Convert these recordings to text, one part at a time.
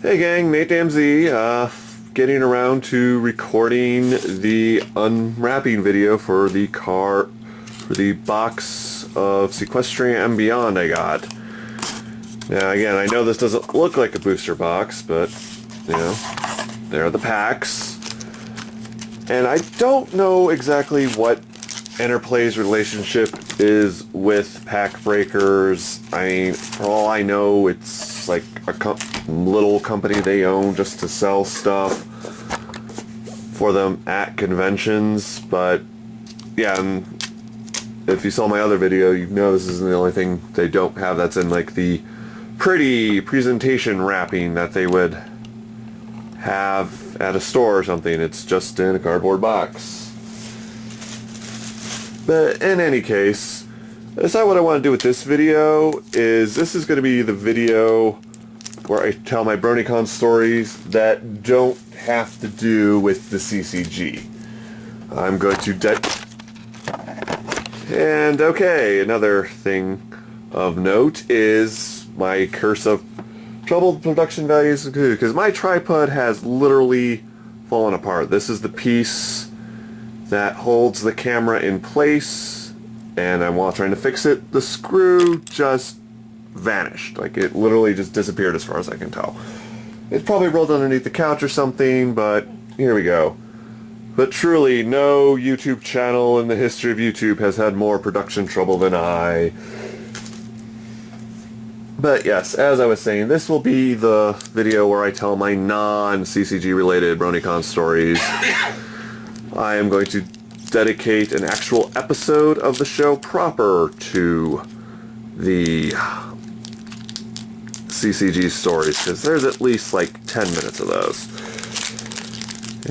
Hey gang, Nate DMZ, getting around to recording the unwrapping video for the box of Seaquestria Beyond I got. Now again, I know this doesn't look like a booster box, but, you know, there are the packs. And I don't know exactly what Interplay's relationship is with pack breakers. I mean, for all I know, it's like a little company they own just to sell stuff for them at conventions. But yeah, and if you saw my other video, you know this isn't the only thing they don't have that's in like the pretty presentation wrapping that they would have at a store or something. It's just in a cardboard box. But in any case, that's not what I want to do with this video. This is going to be the video where I tell my BronyCon stories that don't have to do with the CCG. I'm going to And okay, another thing of note is my curse of troubled production values, because my tripod has literally fallen apart. This is the piece that holds the camera in place, and while trying to fix it, the screw just vanished. Like, it literally just disappeared as far as I can tell. It probably rolled underneath the couch or something, but here we go. But truly, no YouTube channel in the history of YouTube has had more production trouble than I. But yes, as I was saying, this will be the video where I tell my non-CCG related BronyCon stories. I am going to dedicate an actual episode of the show proper to the CCG stories, because there's at least like 10 minutes of those.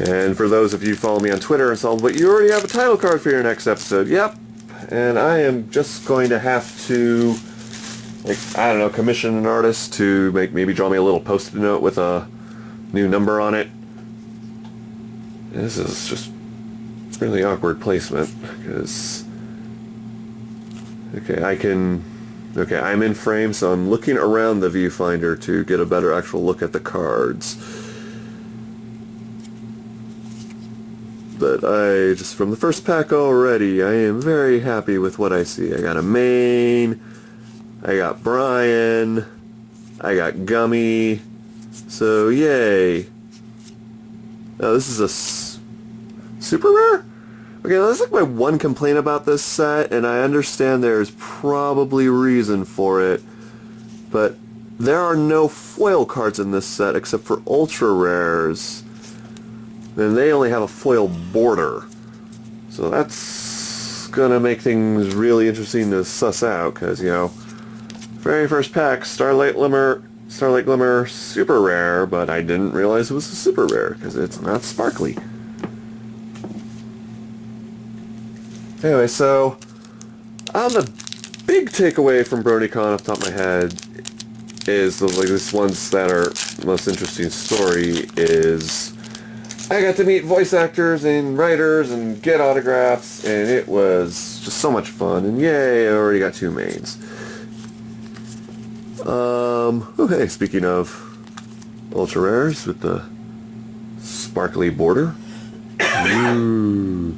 And for those of you who follow me on Twitter and so on, but you already have a title card for your next episode. Yep. And I am just going to have to, like, I don't know, commission an artist to maybe draw me a little post-it note with a new number on it. This is just really awkward placement, because I'm in frame, so I'm looking around the viewfinder to get a better actual look at the cards. But from the first pack already, I am very happy with what I see. I got a Maine, I got Brian, I got Gummy, so yay. Oh, this is a super rare? Okay, that's like my one complaint about this set, and I understand there's probably reason for it, but there are no foil cards in this set except for ultra rares, and they only have a foil border. So that's gonna make things really interesting to suss out, because, you know, very first pack, Starlight Glimmer, super rare, but I didn't realize it was a super rare, because it's not sparkly. Anyway, so the big takeaway from BronyCon off the top of my head is this ones that are most interesting story is I got to meet voice actors and writers and get autographs, and it was just so much fun. And yay, I already got 2 mains. Okay, speaking of ultra rares with the sparkly border. Ooh.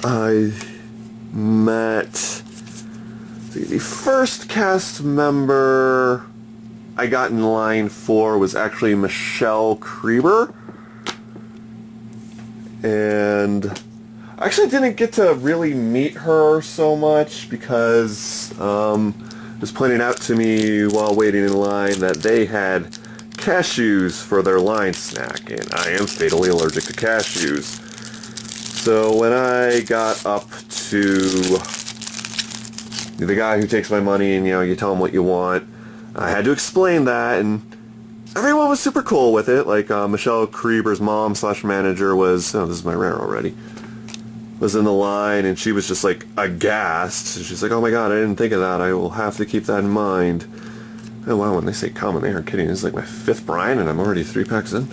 I met the first cast member I got in line for was actually Michelle Creber, and I actually didn't get to really meet her so much because it was pointed out to me while waiting in line that they had cashews for their line snack, and I am fatally allergic to cashews. So when I got up to the guy who takes my money and, you know, you tell him what you want, I had to explain that, and everyone was super cool with it. Like, Michelle Creber's mom/manager was, oh, this is my rare already, was in the line, and she was just like aghast. She's like, oh my god, I didn't think of that. I will have to keep that in mind. Oh wow, when they say common, they aren't kidding. This is like my 5th Brian, and I'm already 3 packs in.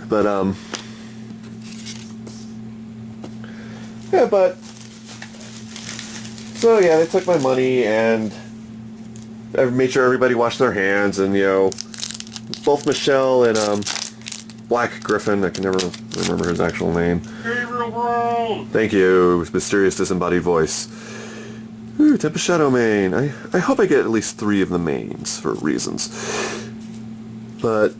But, yeah, so yeah, they took my money, and I made sure everybody washed their hands, and, you know, both Michelle and, Black Griffin, I can never remember his actual name. Thank you, mysterious disembodied voice. Ooh, Tempest Shadow Mane. I hope I get at least 3 of the mains for reasons. But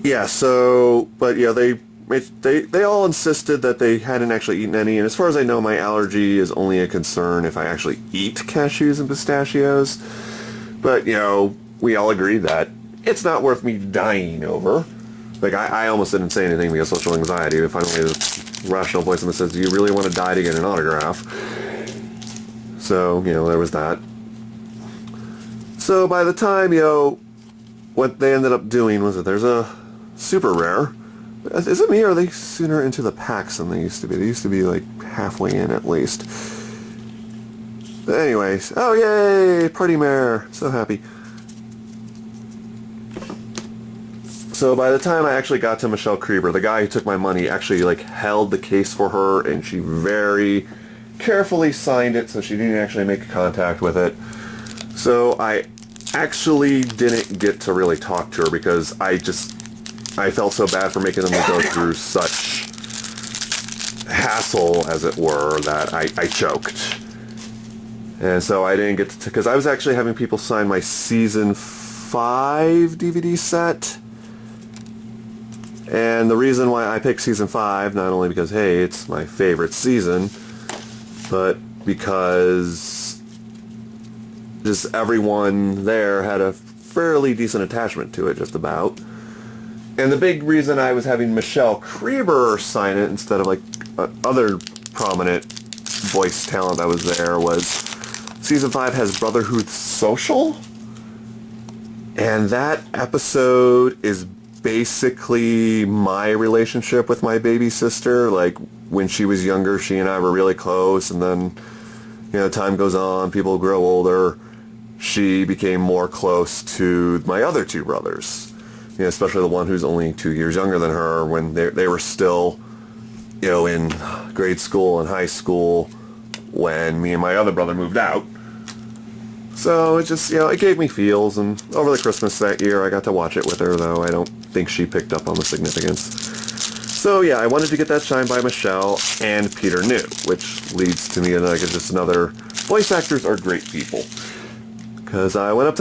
yeah, so they all insisted that they hadn't actually eaten any, and as far as I know, my allergy is only a concern if I actually eat cashews and pistachios. But, you know, we all agreed that it's not worth me dying over. Like, I almost didn't say anything because social anxiety. Finally, the rational voice in me says, do you really want to die to get an autograph? So, you know, there was that. So by the time, you know, what they ended up doing was that there's a super rare. Is it me, or are they sooner into the packs than they used to be? They used to be, like, halfway in at least. But anyways, oh yay, Party Mare, so happy. So by the time I actually got to Michelle Creber, the guy who took my money actually, like, held the case for her, and she very carefully signed it, so she didn't actually make contact with it. So I actually didn't get to really talk to her because I felt so bad for making them go through such hassle, as it were, that I choked. And so I didn't get to, because I was actually having people sign my Season 5 DVD set. And the reason why I picked Season 5, not only because, hey, it's my favorite season, but because just everyone there had a fairly decent attachment to it, just about. And the big reason I was having Michelle Creber sign it instead of, like, other prominent voice talent that was there was Season 5 has Brotherhood Social, and that episode is basically my relationship with my baby sister. Like, when she was younger, she and I were really close, and then, you know, time goes on, people grow older, she became more close to my other 2 brothers, you know, especially the one who's only 2 years younger than her, when they were still, you know, in grade school and high school when me and my other brother moved out. So it just, you know, it gave me feels, and over the Christmas that year I got to watch it with her, though I don't think she picked up on the significance. So yeah, I wanted to get that signed by Michelle and Peter New, which leads to me and like just another, voice actors are great people. Because I went up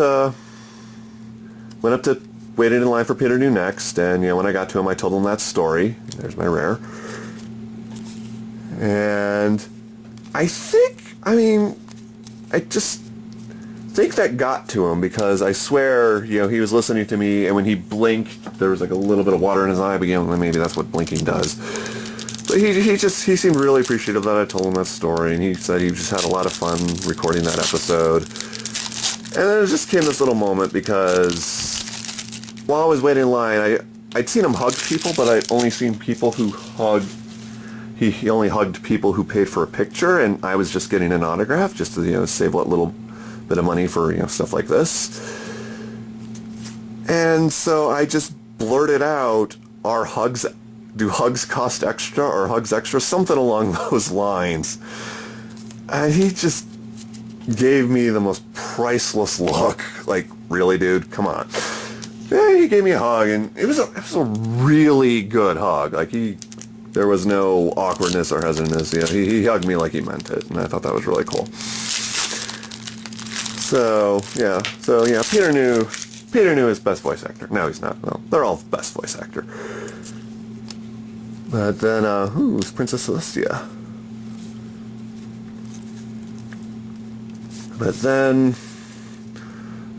to waited in line for Peter New next, and, you know, when I got to him I told him that story. There's my rare. And I just think that got to him, because I swear, you know, he was listening to me, and when he blinked, there was like a little bit of water in his eye, but, you know, maybe that's what blinking does. But he seemed really appreciative that I told him that story, and he said he just had a lot of fun recording that episode. And then it just came this little moment, because while I was waiting in line, I'd seen him hug people, but I'd only seen people who hugged. He only hugged people who paid for a picture, and I was just getting an autograph just to, you know, save what little bit of money for, you know, stuff like this. And so I just blurted out, do hugs cost extra, or hugs extra? Something along those lines. And he just gave me the most priceless look. Like, really, dude? Come on. Yeah, he gave me a hug, and it was a really good hug. Like, there was no awkwardness or hesitance. You know, he hugged me like he meant it, and I thought that was really cool. So yeah, Peter New is best voice actor. No, he's not. Well, they're all best voice actor. But then, who's Princess Celestia? But then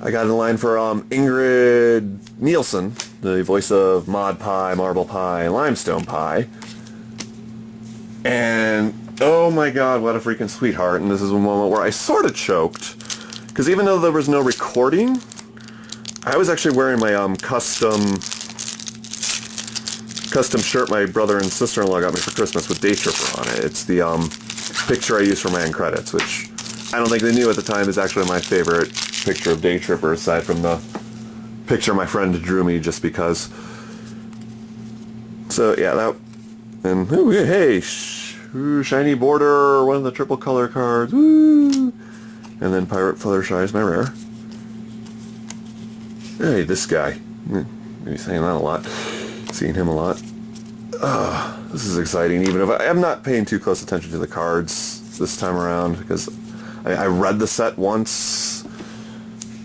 I got in line for Ingrid Nilsen, the voice of Mod Pie, Marble Pie, and Limestone Pie. And oh my god, what a freaking sweetheart. And this is one moment where I sort of choked. Because even though there was no recording, I was actually wearing my custom shirt my brother and sister-in-law got me for Christmas with Day Tripper on it. It's the picture I used for my end credits, which I don't think they knew at the time is actually my favorite picture of Day Tripper, aside from the picture my friend drew me just because. So yeah, that, and ooh, hey, shiny border, one of the triple color cards, woo! And then Pirate Fluttershy is my rare. Hey, this guy. Maybe saying that a lot. Seeing him a lot. This is exciting, even if I'm not paying too close attention to the cards this time around, because I read the set once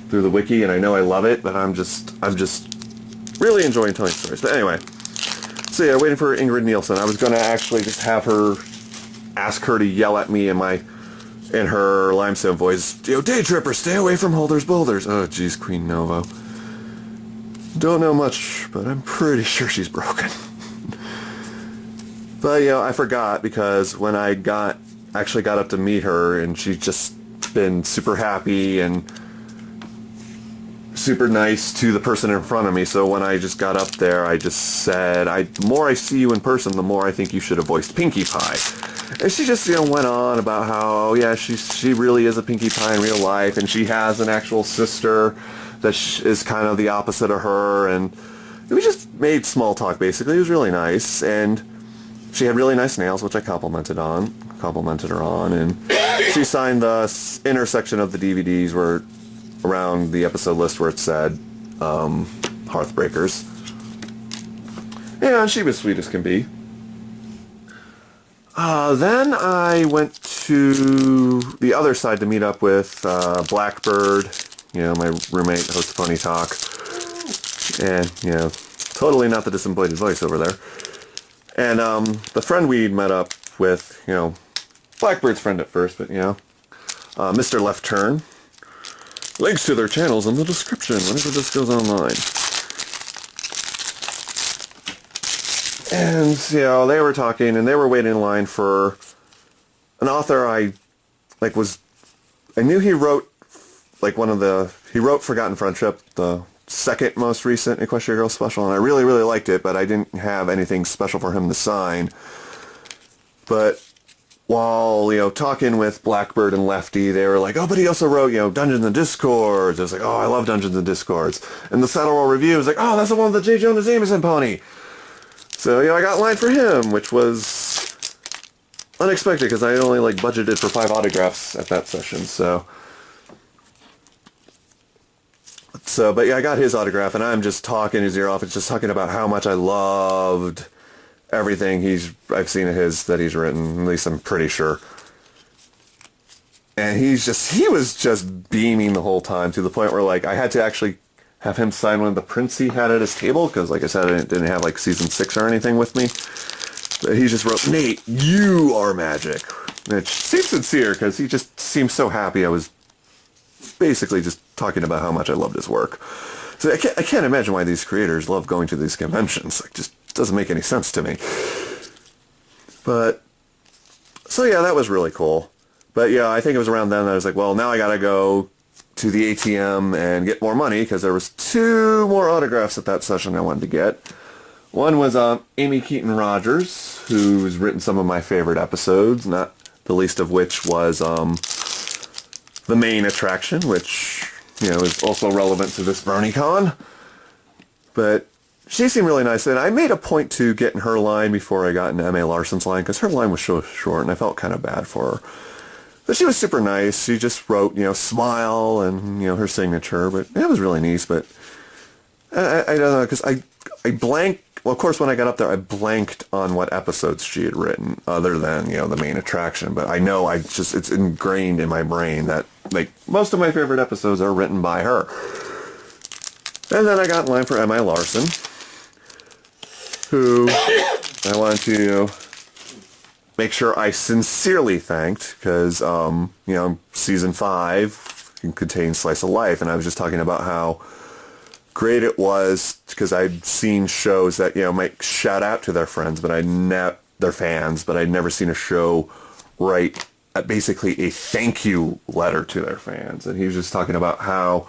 through the wiki, and I know I love it, but I'm just really enjoying telling stories. But anyway, so yeah, waiting for Ingrid Nilsen. I was going to actually just have her, ask her to yell at me in her limestone voice, Day Tripper, stay away from Holder's Boulders. Oh, geez, Queen Novo. Don't know much, but I'm pretty sure she's broken. But, I forgot, because when I actually got up to meet her, and she's just been super happy and super nice to the person in front of me. So when I just got up there, I just said, the more I see you in person, the more I think you should have voiced Pinkie Pie. And she just, went on about how, yeah, she really is a Pinkie Pie in real life, and she has an actual sister that is kind of the opposite of her, and we just made small talk, basically. It was really nice, and she had really nice nails, which I complimented her on, and she signed the intersection of the DVDs where around the episode list where it said Hearthbreakers. Yeah, she was sweet as can be. Then I went to the other side to meet up with Blackbird, my roommate, host Pony Talk, and, totally not the disembodied voice over there. And the friend we'd met up with, Blackbird's friend at first, but, Mr. Left Turn. Links to their channels in the description whenever this goes online. And, they were talking, and they were waiting in line for an author I knew he wrote, he wrote Forgotten Friendship, the second most recent Equestria Girls special, and I really, really liked it, but I didn't have anything special for him to sign. But while, talking with Blackbird and Lefty, they were like, oh, but he also wrote, Dungeons and Discords. I was like, oh, I love Dungeons and Discords. And the Saddle Roll Review was like, oh, that's the one with the J. Jonah Jameson pony. So, I got in line for him, which was unexpected, because I only, budgeted for 5 autographs at that session, so, but yeah, I got his autograph, and I'm just talking his ear off. It's just talking about how much I loved everything I've seen of his that he's written, at least I'm pretty sure. And he was just beaming the whole time, to the point where, I had to actually have him sign one of the prints he had at his table, because, like I said, I didn't have, season 6 or anything with me. But he just wrote, Nate, you are magic. Which seems sincere, because he just seemed so happy I was basically just talking about how much I loved his work. So I can't imagine why these creators love going to these conventions. It just doesn't make any sense to me. But, so yeah, that was really cool. But yeah, I think it was around then that I was like, well, now I gotta go to the ATM and get more money, because there was 2 more autographs at that session I wanted to get. One was Amy Keaton Rogers, who's written some of my favorite episodes, not the least of which was the main attraction, which, is also relevant to this BronyCon. But she seemed really nice, and I made a point to get in her line before I got in M.A. Larson's line, because her line was so short, and I felt kind of bad for her. But she was super nice. She just wrote, smile and, her signature, but it was really nice. But I don't know, because I blanked. Well, of course, when I got up there, I blanked on what episodes she had written, other than, the main attraction. But I know it's ingrained in my brain that, most of my favorite episodes are written by her. And then I got in line for M.I. Larson, who I wanted to make sure I sincerely thanked, because, season 5 contains Slice of Life, and I was just talking about how great it was, because I'd seen shows that, might shout out to their friends, but their fans, but I'd never seen a show write basically a thank you letter to their fans. And he was just talking about how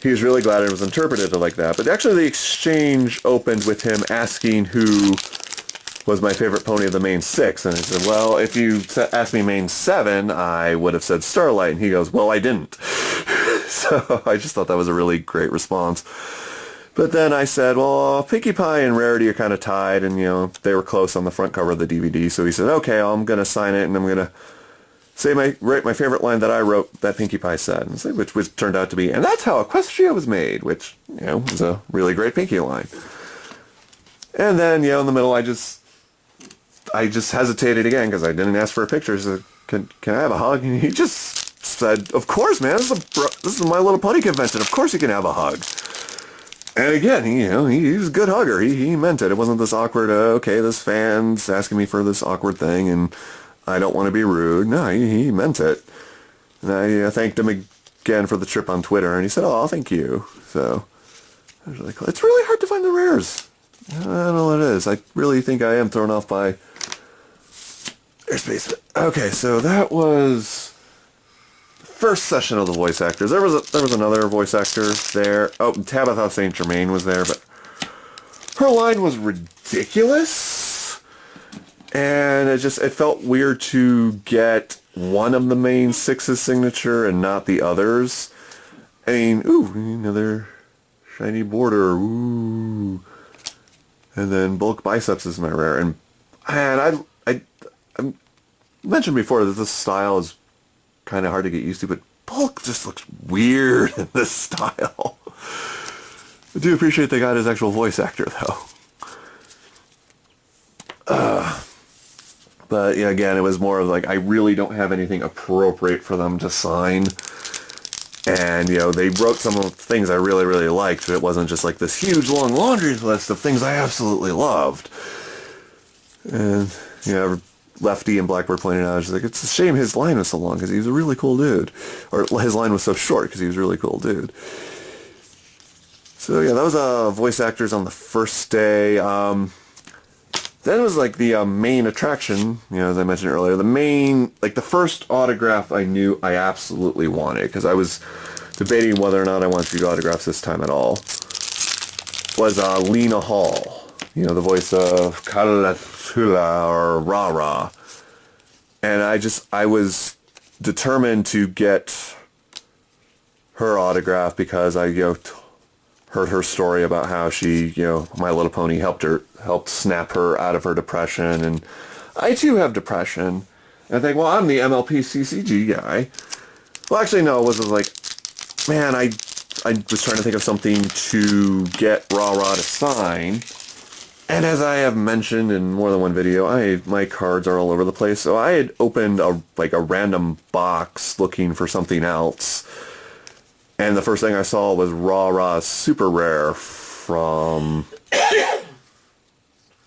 he was really glad it was interpreted like that. But actually the exchange opened with him asking who was my favorite pony of the main 6. And I said, well, if you asked me main 7, I would have said Starlight. And he goes, well, I didn't. So I just thought that was a really great response. But then I said, well, Pinkie Pie and Rarity are kind of tied, and, they were close on the front cover of the DVD. So he said, okay, I'm going to sign it, and I'm going to say my favorite line that I wrote that Pinkie Pie said, which turned out to be, and that's how Equestria was made, which, you know, was a really great Pinkie line. And then, you know, in the middle, I just hesitated again because I didn't ask for a picture. So can I have a hug? And he just said, of course, man, this is My Little Pony convention. Of course you can have a hug. And again, he was a good hugger. He meant it. It wasn't this awkward, okay, this fan's asking me for this awkward thing, and I don't want to be rude. No, he meant it. And I thanked him again for the trip on Twitter, and he said, oh, thank you. So, I was really cool. It's really hard to find the rares. I don't know what it is. I really think I am thrown off by airspace. Okay, so that was the first session of the voice actors. There was another voice actor there. Oh, Tabitha St. Germain was there, but her line was ridiculous. And it felt weird to get one of the main six's signature and not the others. I mean, ooh, another shiny border, ooh. And then bulk biceps is my rare. And I mentioned before that this style is kind of hard to get used to, but bulk just looks weird in this style. I do appreciate they got his actual voice actor, though. But yeah, again, it was more of like, I really don't have anything appropriate for them to sign. And, you know, they wrote some of the things I really, really liked, but it wasn't just like this huge, long laundry list of things I absolutely loved. And, you know, Lefty and Blackbird pointed out, she's like, it's a shame his line was so long because he was a really cool dude. Or his line was so short because he was a really cool dude. So, yeah, that was voice actors on the first day. Then it was like the main attraction, you know, as I mentioned earlier. The first autograph I knew I absolutely wanted, because I was debating whether or not I wanted to do autographs this time at all, was Lena Hall, you know, the voice of Kalatula or Ra-Ra. And I was determined to get her autograph because I, you know, heard her story about how she, you know, My Little Pony helped snap her out of her depression, and I too have depression. And I think, well, I'm the MLP CCG guy. Well, actually, no, it was like, man, I was trying to think of something to get Ra-Ra to sign. And as I have mentioned in more than one video, my cards are all over the place. So I had opened a random box looking for something else. And the first thing I saw was Ra-Ra's super rare from, I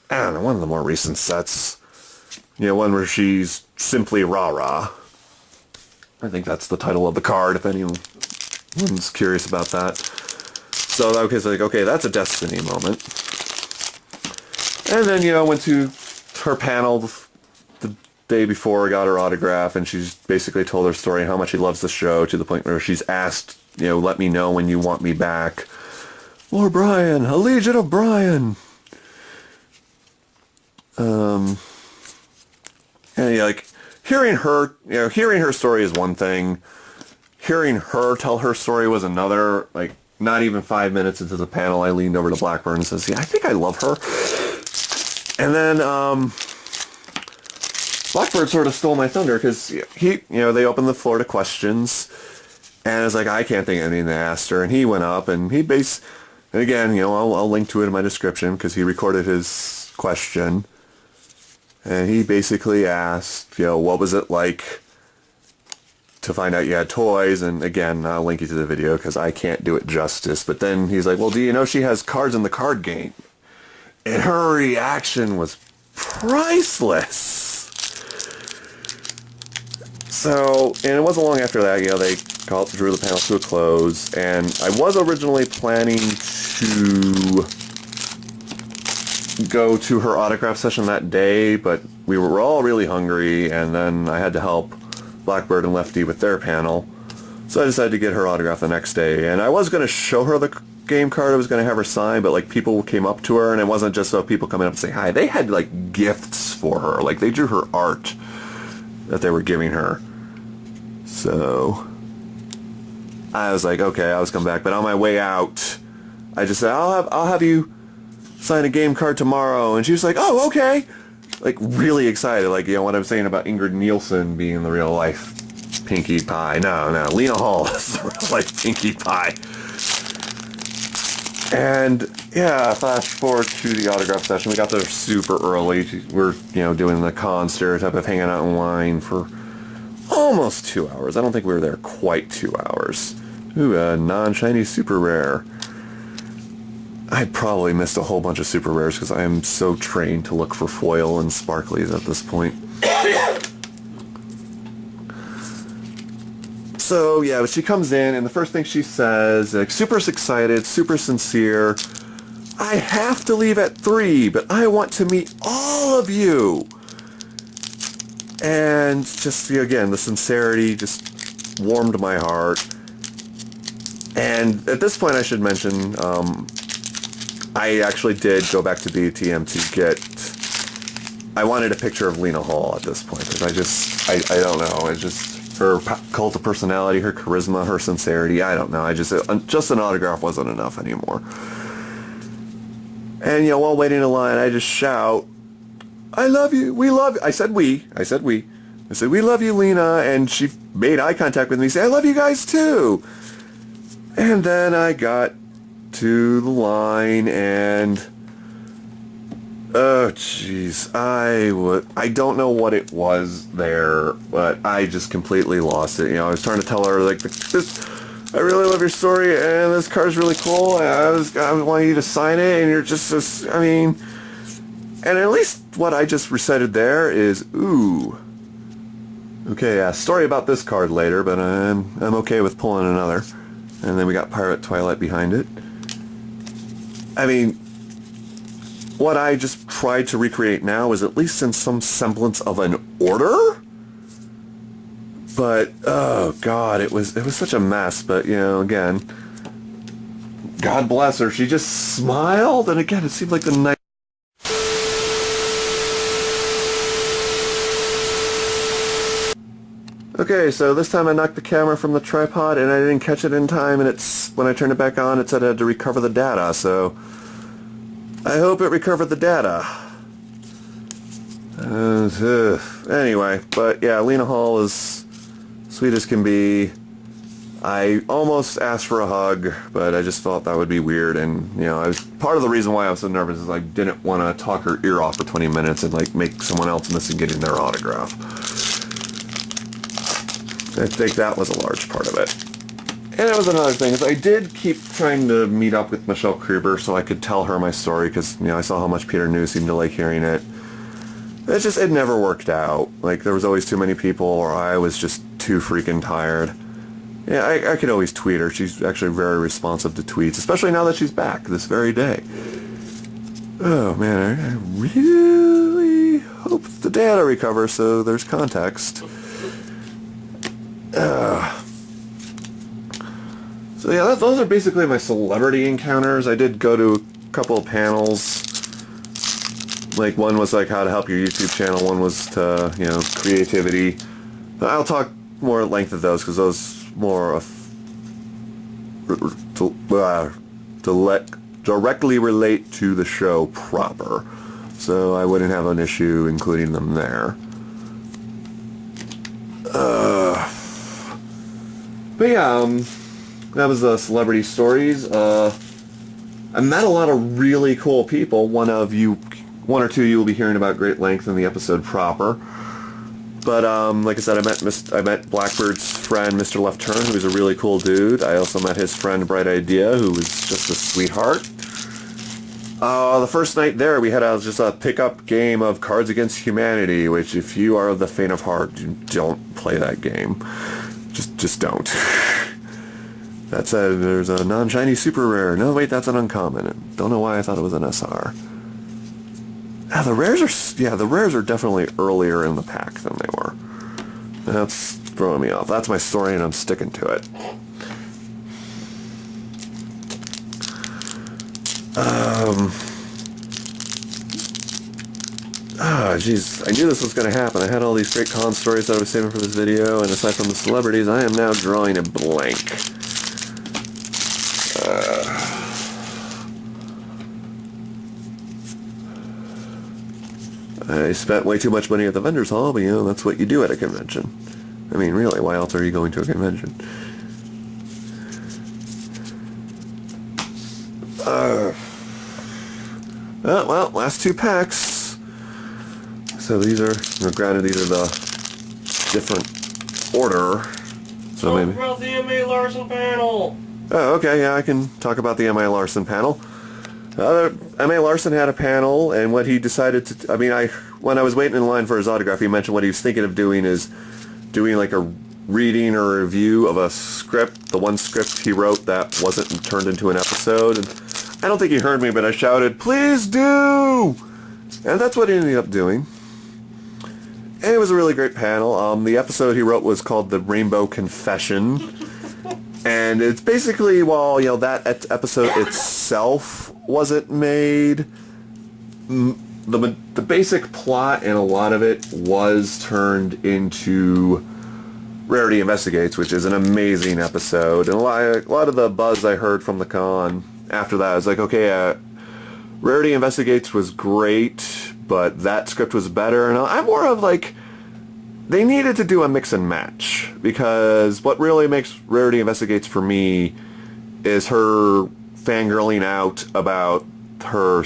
don't know, one of the more recent sets. You know, one where she's simply Ra-Ra. I think that's the title of the card, if anyone's curious about that. So, okay, so like, okay, that's a Destiny moment. And then, you know, went to her panel the day before, got her autograph, and she's basically told her story, how much she loves the show, to the point where she's asked, you know, let me know when you want me back. More Brian, a Legion of Brian. And yeah, like hearing her story is one thing. Hearing her tell her story was another. Like, not even 5 minutes into the panel, I leaned over to Blackbird and says, yeah, I think I love her. And then Blackbird sort of stole my thunder because they opened the floor to questions. And I was like, I can't think of anything to ask her. And he went up and and again, you know, I'll link to it in my description because he recorded his question. And he basically asked, you know, what was it like to find out you had toys? And again, I'll link you to the video because I can't do it justice. But then he's like, well, do you know she has cards in the card game? And her reaction was priceless. So, and it wasn't long after that, you know, they drew the panel to a close, and I was originally planning to go to her autograph session that day, but we were all really hungry, and then I had to help Blackbird and Lefty with their panel, so I decided to get her autograph the next day. And I was going to show her the game card, I was going to have her sign, but like people came up to her, and it wasn't just people coming up and saying hi, they had like gifts for her, like they drew her art that they were giving her. So I was like, okay, I'll just come back. But on my way out, I just said, I'll have you sign a game card tomorrow. And she was like, oh, okay. like really excited, like, you know, what I'm saying about Ingrid Nilsen being the real life Pinkie Pie. No, Lena Hall is the real life Pinkie Pie. And yeah, flash forward to the autograph session. We got there super early. We're, you know, doing the con stereotype of hanging out in line for almost 2 hours. I don't think we were there quite 2 hours. Ooh, a non-shiny super rare. I probably missed a whole bunch of super rares because I am so trained to look for foil and sparklies at this point. So yeah, she comes in and the first thing she says, like, super excited, super sincere, I have to leave at 3, but I want to meet all of you. And just, again, the sincerity just warmed my heart. And at this point I should mention, I actually did go back to BTM to get, I wanted a picture of Lena Hall at this point, because I don't know, it's just, her cult of personality, her charisma, her sincerity, I don't know, just an autograph wasn't enough anymore. And, you know, while waiting in line, I just shout, I love you, we love you. I said we, we love you, Lena, and she made eye contact with me, saying, I love you guys too. And then I got to the line, and oh jeez, I don't know what it was there, but I just completely lost it. You know, I was trying to tell her, like, this, I really love your story, and this card's really cool, and I want you to sign it, and you're just, I mean, and at least what I just recited there is, ooh, okay, yeah, story about this card later, but I'm okay with pulling another. And then we got Pirate Twilight behind it. I mean, what I just tried to recreate now is at least in some semblance of an order. But, oh god, it was such a mess. But, you know, again, God bless her. She just smiled, and again, it seemed like the night. Okay, so this time I knocked the camera from the tripod and I didn't catch it in time, and when I turned it back on, it said I had to recover the data, so I hope it recovered the data. Anyway, but yeah, Lena Hall is sweet as can be. I almost asked for a hug, but I just thought that would be weird, and, you know, part of the reason why I was so nervous is I didn't want to talk her ear off for 20 minutes and, like, make someone else miss getting their autograph. I think that was a large part of it. And that was another thing, is I did keep trying to meet up with Michelle Creber so I could tell her my story, because, you know, I saw how much Peter New seemed to like hearing it. It never worked out. Like, there was always too many people, or I was just too freaking tired. Yeah, I could always tweet her. She's actually very responsive to tweets, especially now that she's back this very day. Oh, man, I really hope the data recovers so there's context. So yeah, those are basically my celebrity encounters. I did go to a couple of panels. Like, one was like how to help your YouTube channel, one was to, you know, creativity. But I'll talk more at length of those, because those more directly relate to the show proper. So I wouldn't have an issue including them there. But yeah, that was the celebrity stories. I met a lot of really cool people. One or two you will be hearing about great length in the episode proper. But like I said, I met Blackbird's friend, Mr. Left Turn, who was a really cool dude. I also met his friend, Bright Idea, who was just a sweetheart. The first night there, we had just a pickup game of Cards Against Humanity, which, if you are the faint of heart, don't play that game. Just don't. That said, there's a non-shiny super rare. No, wait, that's an uncommon. Don't know why I thought it was an SR. The rares are definitely earlier in the pack than they were. That's throwing me off. That's my story, and I'm sticking to it. Jeez, I knew this was going to happen. I had all these great con stories that I was saving for this video, and aside from the celebrities, I am now drawing a blank. I spent way too much money at the vendor's hall, but, you know, that's what you do at a convention. I mean, really, why else are you going to a convention? Well, last 2 packs. So these are, granted, these are the different order. So talk about the M.A. Larson panel. Oh, okay, yeah, I can talk about the M.A. Larson panel. M.A. Larson had a panel, and what he decided to... I mean, when I was waiting in line for his autograph, he mentioned what he was thinking of doing is doing like a reading or a review of a script, the one script he wrote that wasn't turned into an episode. And I don't think he heard me, but I shouted, "Please do!" And that's what he ended up doing. And it was a really great panel. The episode he wrote was called The Rainbow Confession. And it's basically, while, you know, that episode itself wasn't made, the basic plot and a lot of it was turned into Rarity Investigates, which is an amazing episode. And a lot of the buzz I heard from the con after that was like, okay, Rarity Investigates was great, but that script was better. And I'm more of like, they needed to do a mix and match, because what really makes Rarity Investigates for me is her fangirling out about her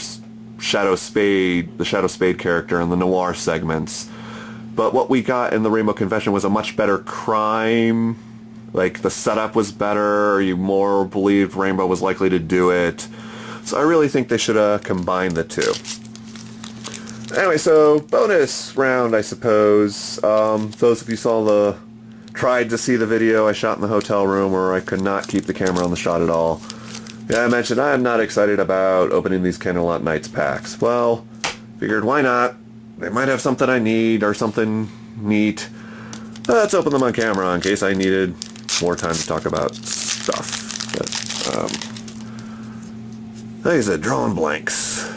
Shadow Spade, the Shadow Spade character in the noir segments. But what we got in the Rainbow Confession was a much better crime. Like, the setup was better, you more believed Rainbow was likely to do it. So I really think they should have combined the two. Anyway, so bonus round, I suppose. Those of you tried to see the video I shot in the hotel room where I could not keep the camera on the shot at all. Yeah, I mentioned I'm not excited about opening these Candlelight Nights packs. Well, figured why not? They might have something I need or something neat. Let's open them on camera in case I needed more time to talk about stuff. But, like I said, drawing blanks.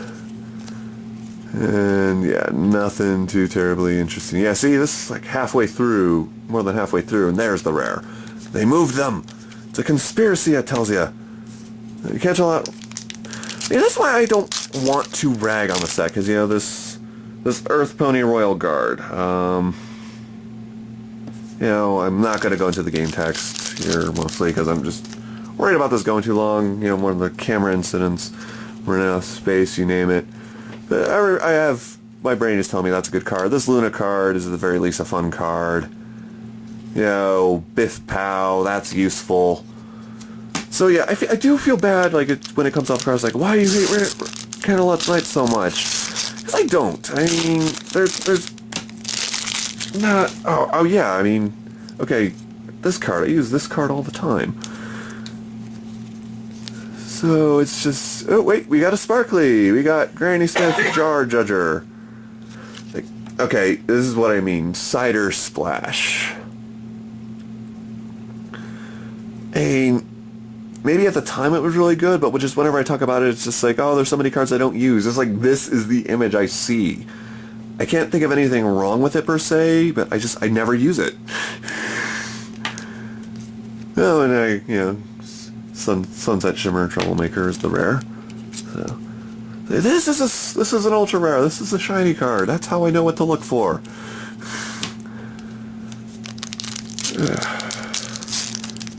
And yeah, nothing too terribly interesting. Yeah, see, this is like halfway through, more than halfway through, and there's the rare. They moved them. It's a conspiracy, it tells you. You can't tell that. Yeah, that's why I don't want to rag on the set, because, you know, this Earth Pony Royal Guard. You know, I'm not going to go into the game text here, mostly, because I'm just worried about this going too long. You know, one of the camera incidents, running out of space, you name it. But I have, my brain is telling me that's a good card. This Luna card is at the very least a fun card. You know, Biff Pow, that's useful. So yeah, I do feel bad, like, when it comes off cards, like, why do you hate Candlelight Nights so much? Because I don't. I mean, there's not, oh yeah, I mean, okay, this card, I use this card all the time. So it's just, oh wait, we got a Sparkly, we got Granny Smith Jar Judger. Like, okay, this is what I mean, Cider Splash. And maybe at the time it was really good, but just whenever I talk about it, it's just like, oh, there's so many cards I don't use. It's like, this is the image I see. I can't think of anything wrong with it per se, but I never use it. Oh, and you know, Sunset Shimmer Troublemaker is the rare. So this is an ultra rare. This is a shiny card. That's how I know what to look for.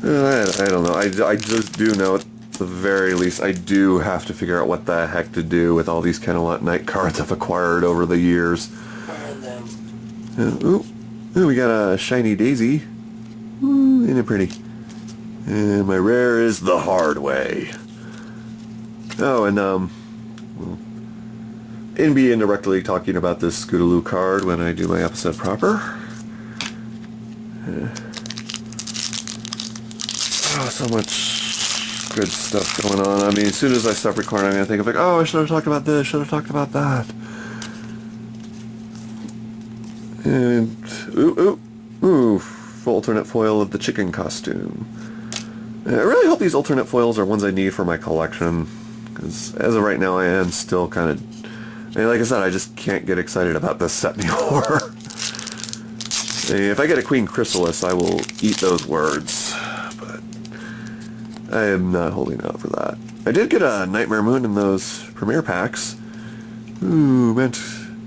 I don't know. I just do know at the very least I do have to figure out what the heck to do with all these Candlelight Night cards I've acquired over the years. Burn them. Ooh, we got a shiny Daisy. Ooh, isn't it pretty? And my rare is the Hard Way. Oh, and in be indirectly talking about this Scootaloo card when I do my episode proper. Oh, so much good stuff going on. I mean, as soon as I stop recording, I'm going to think of like, oh, I should have talked about this, should have talked about that. And, ooh, full alternate foil of the chicken costume. And I really hope these alternate foils are ones I need for my collection, because as of right now, I am still kind of, I mean, like I said, I just can't get excited about this set anymore. If I get a Queen Chrysalis, I will eat those words. I am not holding out for that. I did get a Nightmare Moon in those premiere packs. Ooh, meant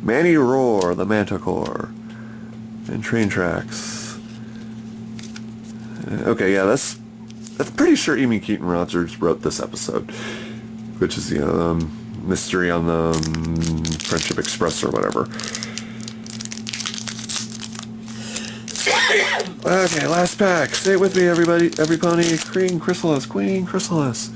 Manny Roar, the Manticore. And train tracks. Okay, yeah, that's pretty sure Amy Keaton Rogers wrote this episode, which is the mystery on the Friendship Express or whatever. Okay, last pack. Say it with me, everybody. Every pony. Queen Chrysalis. Queen Chrysalis.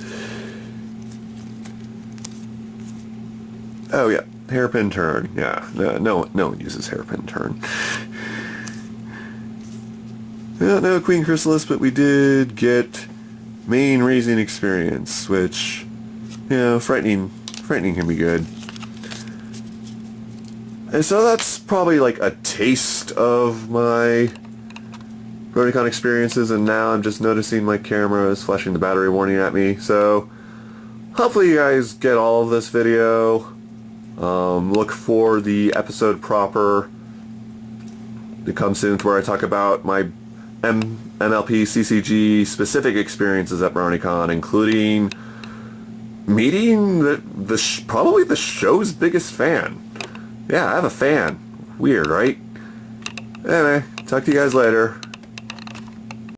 Oh yeah, hairpin turn. Yeah, no one uses hairpin turn. Yeah, no Queen Chrysalis, but we did get main raising experience, which, frightening can be good. And so that's probably like a taste of my BronyCon experiences, and now I'm just noticing my camera is flashing the battery warning at me. So hopefully you guys get all of this video. Look for the episode proper to come soon, to where I talk about my MLP CCG specific experiences at BronyCon, including meeting probably the show's biggest fan. Yeah, I have a fan. Weird, right? Anyway, talk to you guys later.